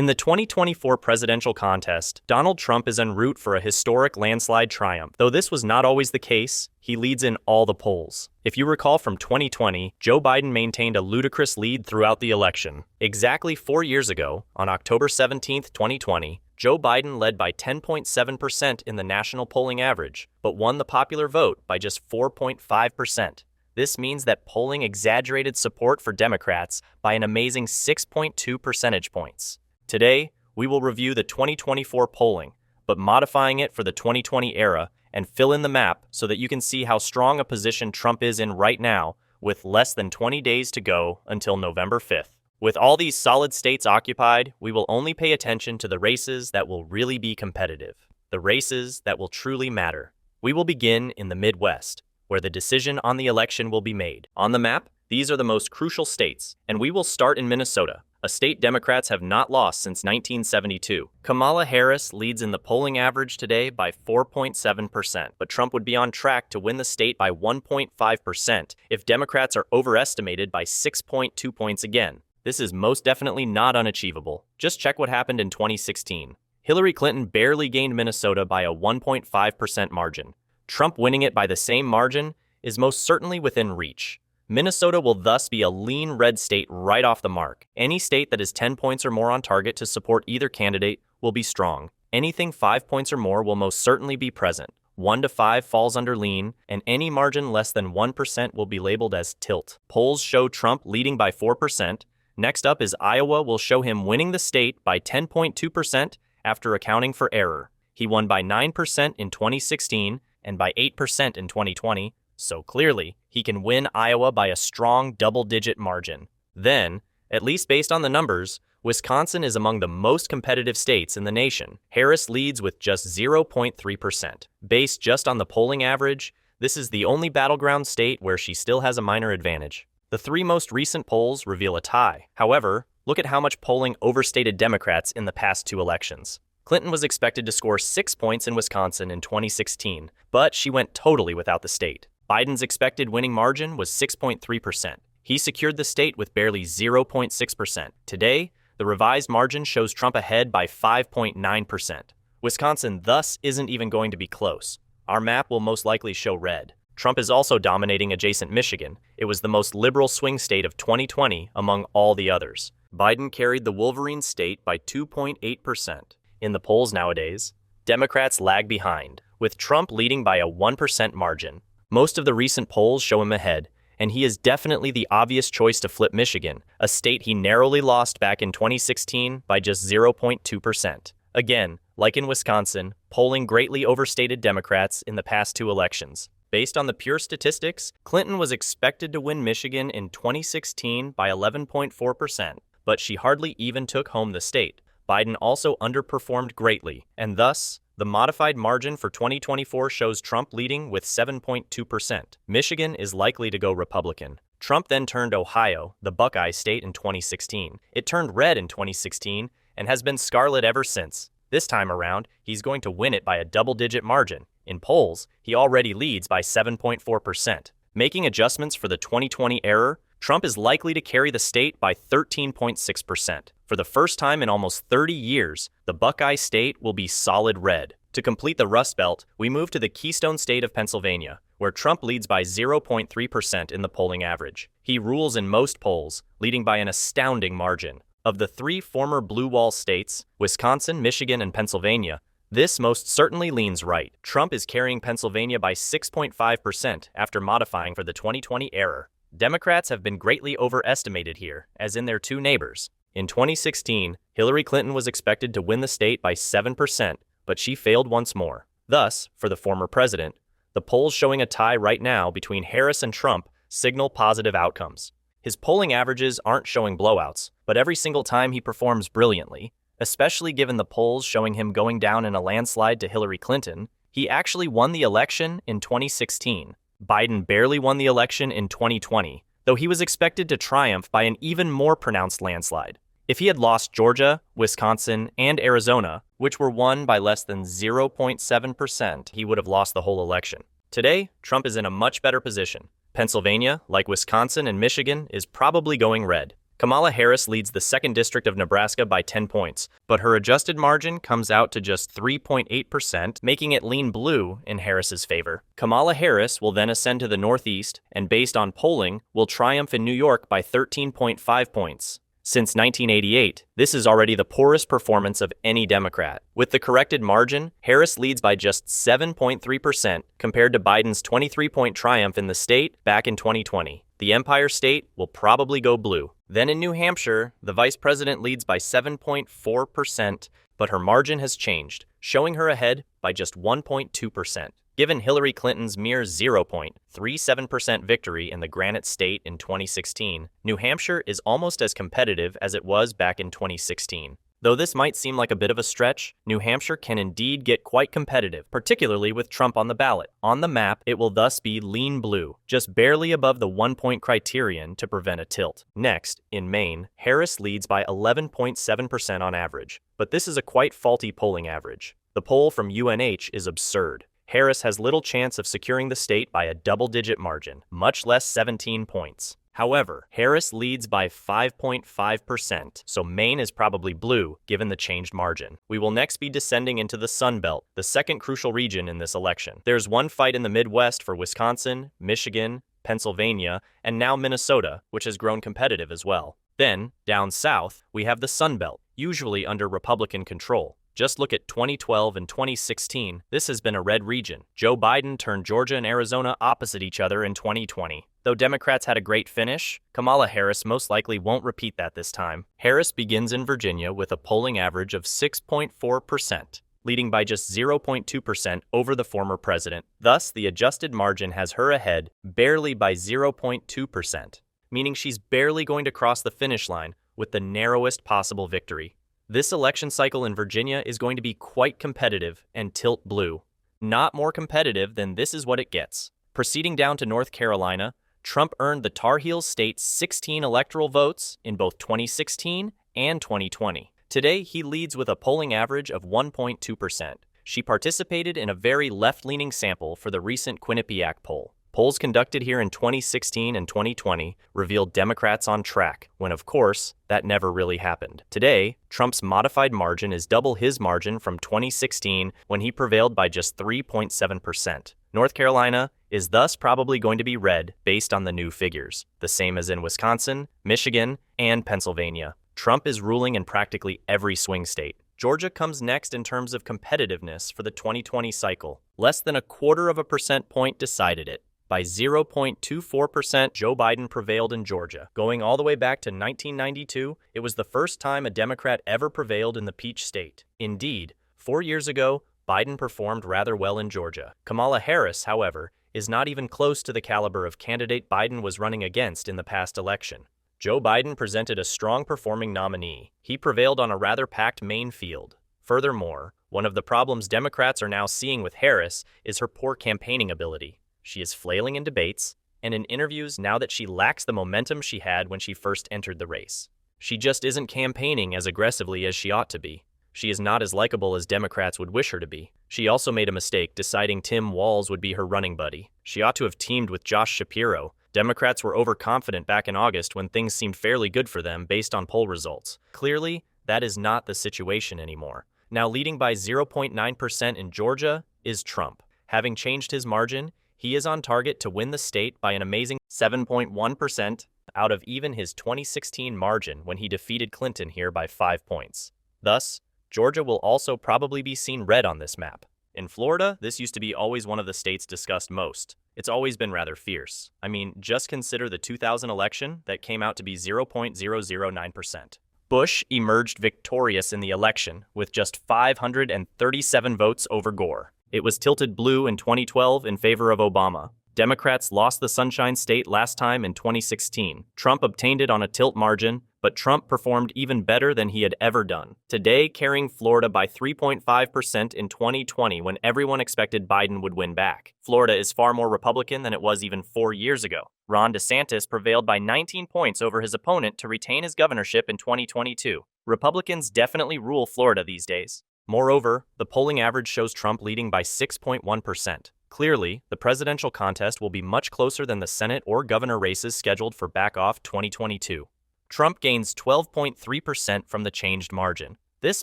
In the 2024 presidential contest, Donald Trump is en route for a historic landslide triumph. Though this was not always the case, he leads in all the polls. If you recall from 2020, Joe Biden maintained a ludicrous lead throughout the election. Exactly 4 years ago, on October 17, 2020, Joe Biden led by 10.7% in the national polling average, but won the popular vote by just 4.5%. This means that polling exaggerated support for Democrats by an amazing 6.2 percentage points. Today, we will review the 2024 polling, but modifying it for the 2020 era and fill in the map so that you can see how strong a position Trump is in right now with less than 20 days to go until November 5th. With all these solid states occupied, we will only pay attention to the races that will really be competitive, the races that will truly matter. We will begin in the Midwest, where the decision on the election will be made. On the map, these are the most crucial states, and we will start in Minnesota, a state Democrats have not lost since 1972. Kamala Harris leads in the polling average today by 4.7%, but Trump would be on track to win the state by 1.5% if Democrats are overestimated by 6.2 points again. This is most definitely not unachievable. Just check what happened in 2016. Hillary Clinton barely gained Minnesota by a 1.5% margin. Trump winning it by the same margin is most certainly within reach. Minnesota will thus be a lean red state right off the mark. Any state that is 10 points or more on target to support either candidate will be strong. Anything 5 points or more will most certainly be present. 1 to 5 falls under lean, and any margin less than 1% will be labeled as tilt. Polls show Trump leading by 4%. Next up is Iowa will show him winning the state by 10.2% after accounting for error. He won by 9% in 2016 and by 8% in 2020. So clearly, he can win Iowa by a strong double-digit margin. Then, at least based on the numbers, Wisconsin is among the most competitive states in the nation. Harris leads with just 0.3%. Based just on the polling average, this is the only battleground state where she still has a minor advantage. The 3 most recent polls reveal a tie. However, look at how much polling overstated Democrats in the past 2 elections. Clinton was expected to score 6 points in Wisconsin in 2016, but she went totally without the state. Biden's expected winning margin was 6.3%. He secured the state with barely 0.6%. Today, the revised margin shows Trump ahead by 5.9%. Wisconsin thus isn't even going to be close. Our map will most likely show red. Trump is also dominating adjacent Michigan. It was the most liberal swing state of 2020 among all the others. Biden carried the Wolverine state by 2.8%. In the polls nowadays, Democrats lag behind, with Trump leading by a 1% margin. Most of the recent polls show him ahead, and he is definitely the obvious choice to flip Michigan, a state he narrowly lost back in 2016 by just 0.2%. Again, like in Wisconsin, polling greatly overstated Democrats in the past 2 elections. Based on the pure statistics, Clinton was expected to win Michigan in 2016 by 11.4%, but she hardly even took home the state. Biden also underperformed greatly, and thus, the modified margin for 2024 shows Trump leading with 7.2%. Michigan is likely to go Republican. Trump then turned Ohio, the Buckeye state, in 2016. It turned red in 2016 and has been scarlet ever since. This time around, he's going to win it by a double-digit margin. In polls, he already leads by 7.4%. Making adjustments for the 2020 error, Trump is likely to carry the state by 13.6%. For the first time in almost 30 years, the Buckeye state will be solid red. To complete the Rust Belt, we move to the Keystone state of Pennsylvania, where Trump leads by 0.3% in the polling average. He rules in most polls, leading by an astounding margin. Of the 3 former Blue Wall states, Wisconsin, Michigan, and Pennsylvania, this most certainly leans right. Trump is carrying Pennsylvania by 6.5% after modifying for the 2020 error. Democrats have been greatly overestimated here, as in their 2 neighbors. In 2016, Hillary Clinton was expected to win the state by 7%, but she failed once more. Thus, for the former president, the polls showing a tie right now between Harris and Trump signal positive outcomes. His polling averages aren't showing blowouts, but every single time he performs brilliantly, especially given the polls showing him going down in a landslide to Hillary Clinton. He actually won the election in 2016. Biden barely won the election in 2020, though he was expected to triumph by an even more pronounced landslide. If he had lost Georgia, Wisconsin, and Arizona, which were won by less than 0.7%, he would have lost the whole election. Today, Trump is in a much better position. Pennsylvania, like Wisconsin and Michigan, is probably going red. Kamala Harris leads the 2nd District of Nebraska by 10 points, but her adjusted margin comes out to just 3.8%, making it lean blue in Harris's favor. Kamala Harris will then ascend to the Northeast, and based on polling, will triumph in New York by 13.5 points. Since 1988, this is already the poorest performance of any Democrat. With the corrected margin, Harris leads by just 7.3% compared to Biden's 23-point triumph in the state back in 2020. The Empire State will probably go blue. Then in New Hampshire, the vice president leads by 7.4%, but her margin has changed, showing her ahead by just 1.2%. Given Hillary Clinton's mere 0.37% victory in the Granite State in 2016, New Hampshire is almost as competitive as it was back in 2016. Though this might seem like a bit of a stretch, New Hampshire can indeed get quite competitive, particularly with Trump on the ballot. On the map, it will thus be lean blue, just barely above the 1-point criterion to prevent a tilt. Next, in Maine, Harris leads by 11.7% on average, but this is a quite faulty polling average. The poll from UNH is absurd. Harris has little chance of securing the state by a double-digit margin, much less 17 points. However, Harris leads by 5.5%, so Maine is probably blue given the changed margin. We will next be descending into the Sun Belt, the second crucial region in this election. There's one fight in the Midwest for Wisconsin, Michigan, Pennsylvania, and now Minnesota, which has grown competitive as well. Then, down south, we have the Sun Belt, usually under Republican control. Just look at 2012 and 2016, this has been a red region. Joe Biden turned Georgia and Arizona opposite each other in 2020. Though Democrats had a great finish, Kamala Harris most likely won't repeat that this time. Harris begins in Virginia with a polling average of 6.4%, leading by just 0.2% over the former president. Thus, the adjusted margin has her ahead barely by 0.2%, meaning she's barely going to cross the finish line with the narrowest possible victory. This election cycle in Virginia is going to be quite competitive and tilt blue. Not more competitive than this is what it gets. Proceeding down to North Carolina, Trump earned the Tar Heels State's 16 electoral votes in both 2016 and 2020. Today, he leads with a polling average of 1.2%. She participated in a very left-leaning sample for the recent Quinnipiac poll. Polls conducted here in 2016 and 2020 revealed Democrats on track, when of course, that never really happened. Today, Trump's modified margin is double his margin from 2016 when he prevailed by just 3.7%. North Carolina is thus probably going to be red based on the new figures, the same as in Wisconsin, Michigan, and Pennsylvania. Trump is ruling in practically every swing state. Georgia comes next in terms of competitiveness for the 2020 cycle. Less than 1/4 percentage point decided it. By 0.24%, Joe Biden prevailed in Georgia. Going all the way back to 1992, it was the first time a Democrat ever prevailed in the Peach State. Indeed, 4 years ago, Biden performed rather well in Georgia. Kamala Harris, however, is not even close to the caliber of candidate Biden was running against in the past election. Joe Biden presented a strong performing nominee. He prevailed on a rather packed Maine field. Furthermore, one of the problems Democrats are now seeing with Harris is her poor campaigning ability. She is flailing in debates and in interviews now that she lacks the momentum she had when she first entered the race. She just isn't campaigning as aggressively as she ought to be. She is not as likable as Democrats would wish her to be. She also made a mistake deciding Tim Walz would be her running buddy. She ought to have teamed with Josh Shapiro. Democrats were overconfident back in August when things seemed fairly good for them based on poll results. Clearly, that is not the situation anymore. Now leading by 0.9% in Georgia is Trump. Having changed his margin, he is on target to win the state by an amazing 7.1% out of even his 2016 margin when he defeated Clinton here by 5 points. Thus, Georgia will also probably be seen red on this map. In Florida, this used to be always one of the states discussed most. It's always been rather fierce. I mean, just consider the 2000 election that came out to be 0.009%. Bush emerged victorious in the election with just 537 votes over Gore. It was tilted blue in 2012 in favor of Obama. Democrats lost the Sunshine State last time in 2016. Trump obtained it on a tilt margin, but Trump performed even better than he had ever done. Today, carrying Florida by 3.5% in 2020 when everyone expected Biden would win back. Florida is far more Republican than it was even 4 years ago. Ron DeSantis prevailed by 19 points over his opponent to retain his governorship in 2022. Republicans definitely rule Florida these days. Moreover, the polling average shows Trump leading by 6.1%. Clearly, the presidential contest will be much closer than the Senate or governor races scheduled for back off 2022. Trump gains 12.3% from the changed margin. This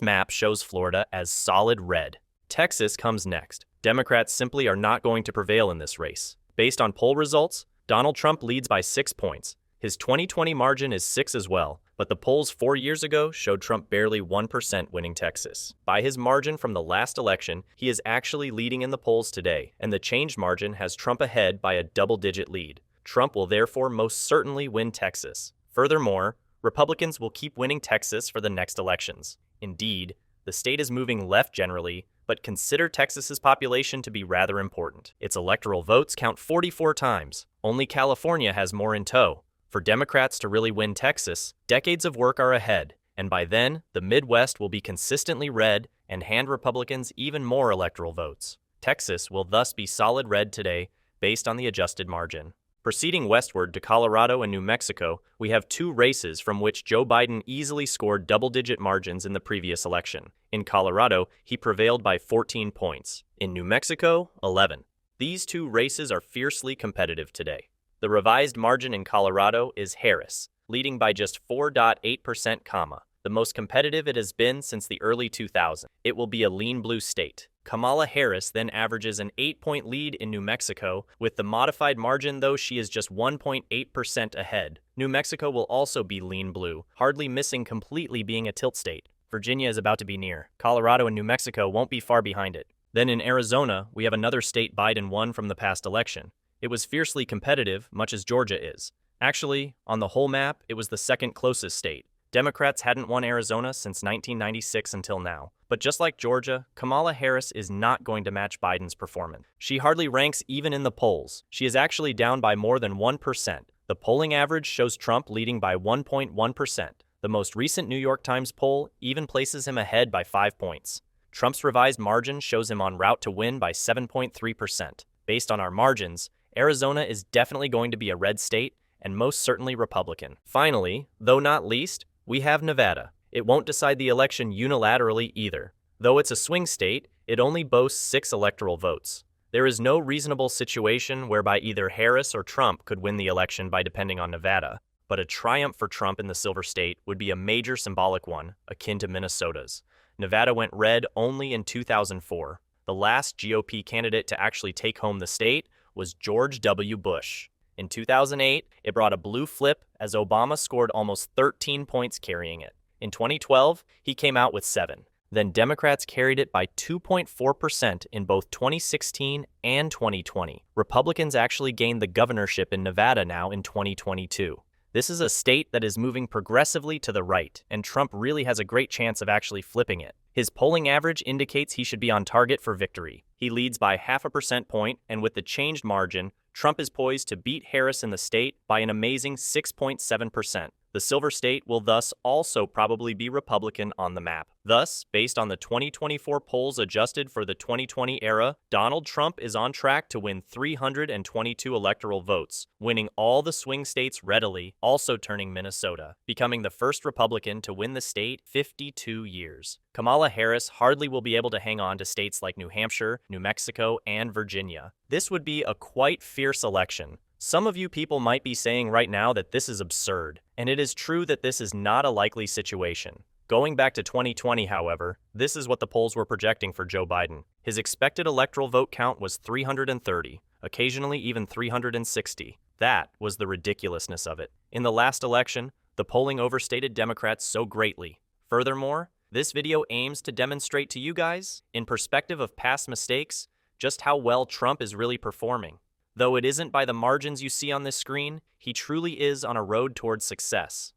map shows Florida as solid red. Texas comes next. Democrats simply are not going to prevail in this race. Based on poll results, Donald Trump leads by 6 points. His 2020 margin is 6 as well, but the polls 4 years ago showed Trump barely 1% winning Texas. By his margin from the last election, he is actually leading in the polls today, and the changed margin has Trump ahead by a double-digit lead. Trump will therefore most certainly win Texas. Furthermore, Republicans will keep winning Texas for the next elections. Indeed, the state is moving left generally, but consider Texas's population to be rather important. Its electoral votes count 44 times. Only California has more in tow. For Democrats to really win Texas, decades of work are ahead, and by then, the Midwest will be consistently red and hand Republicans even more electoral votes. Texas will thus be solid red today, based on the adjusted margin. Proceeding westward to Colorado and New Mexico, we have 2 races from which Joe Biden easily scored double-digit margins in the previous election. In Colorado, he prevailed by 14 points. In New Mexico, 11. These 2 races are fiercely competitive today. The revised margin in Colorado is Harris, leading by just 4.8%, the most competitive it has been since the early 2000s. It will be a lean blue state. Kamala Harris then averages an 8-point lead in New Mexico. With the modified margin, though, she is just 1.8% ahead. New Mexico will also be lean blue, hardly missing completely being a tilt state. Virginia is about to be near. Colorado and New Mexico won't be far behind it. Then in Arizona, we have another state Biden won from the past election. It was fiercely competitive, much as Georgia is. Actually, on the whole map, it was the second closest state. Democrats hadn't won Arizona since 1996 until now. But just like Georgia, Kamala Harris is not going to match Biden's performance. She hardly ranks even in the polls. She is actually down by more than 1%. The polling average shows Trump leading by 1.1%. The most recent New York Times poll even places him ahead by 5 points. Trump's revised margin shows him on route to win by 7.3%. Based on our margins, Arizona is definitely going to be a red state and most certainly Republican. Finally, though not least, we have Nevada. It won't decide the election unilaterally either. Though it's a swing state, it only boasts 6 electoral votes. There is no reasonable situation whereby either Harris or Trump could win the election by depending on Nevada, but a triumph for Trump in the Silver State would be a major symbolic one, akin to Minnesota's. Nevada went red only in 2004. The last GOP candidate to actually take home the state was George W. Bush. In 2008, it brought a blue flip as Obama scored almost 13 points carrying it. In 2012, he came out with 7. Then Democrats carried it by 2.4% in both 2016 and 2020. Republicans actually gained the governorship in Nevada now in 2022. This is a state that is moving progressively to the right, and Trump really has a great chance of actually flipping it. His polling average indicates he should be on target for victory. He leads by 0.5 percentage point, and with the changed margin, Trump is poised to beat Harris in the state by an amazing 6.7%. The Silver State will thus also probably be Republican on the map. Thus, based on the 2024 polls adjusted for the 2020 era, Donald Trump is on track to win 322 electoral votes, winning all the swing states readily, also turning Minnesota, becoming the first Republican to win the state 52 years. Kamala Harris hardly will be able to hang on to states like New Hampshire, New Mexico, and Virginia. This would be a quite fierce election. Some of you people might be saying right now that this is absurd, and it is true that this is not a likely situation. Going back to 2020, however, this is what the polls were projecting for Joe Biden. His expected electoral vote count was 330, occasionally even 360. That was the ridiculousness of it. In the last election, the polling overstated Democrats so greatly. Furthermore, this video aims to demonstrate to you guys, in perspective of past mistakes, just how well Trump is really performing. Though it isn't by the margins you see on this screen, he truly is on a road towards success.